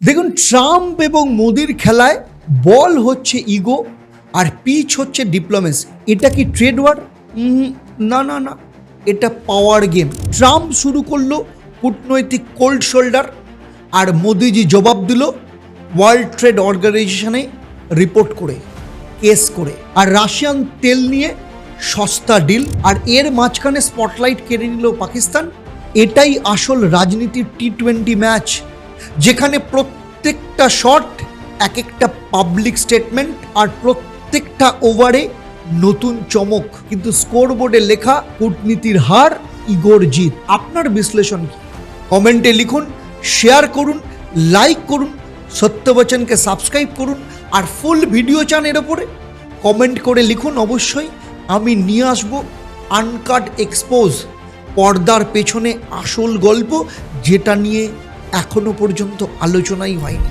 দেখুন, ট্রাম্প এবং মোদির খেলায় বল হচ্ছে ইগো আর পিচ হচ্ছে ডিপ্লোমেসি। এটা কি ট্রেড ওয়ার? না না না, এটা পাওয়ার গেম। ট্রাম্প শুরু করলো কূটনৈতিক কোল্ড শোল্ডার, আর মোদিজি জবাব দিল ওয়ার্ল্ড ট্রেড অর্গানাইজেশনে রিপোর্ট করে, কেস করে। আর রাশিয়ান তেল নিয়ে সস্তা ডিল, আর এর মাঝখানে স্পটলাইট কেড়ে নিল পাকিস্তান। এটাই আসল রাজনীতির T20 ম্যাচ, যেখানে প্রত্যেকটা শট এক একটা পাবলিক স্টেটমেন্ট, আর প্রত্যেকটা ওভারে নতুন চমক। কিন্তু স্কোর বোর্ডে লেখা কূটনীতির হার, ইগোর জিত। আপনার বিশ্লেষণ কি? কমেন্টে লিখুন, শেয়ার করুন, লাইক করুন, সত্যবচনকে সাবস্ক্রাইব করুন। আর ফুল ভিডিও চান এর ওপরে কমেন্ট করে লিখুন অবশ্যই। আমি নিয়ে আসবো আনকাট এক্সপোজ, পর্দার পেছনে আসল গল্প, যেটা নিয়ে এখনো পর্যন্ত আলোচনাই হয়নি।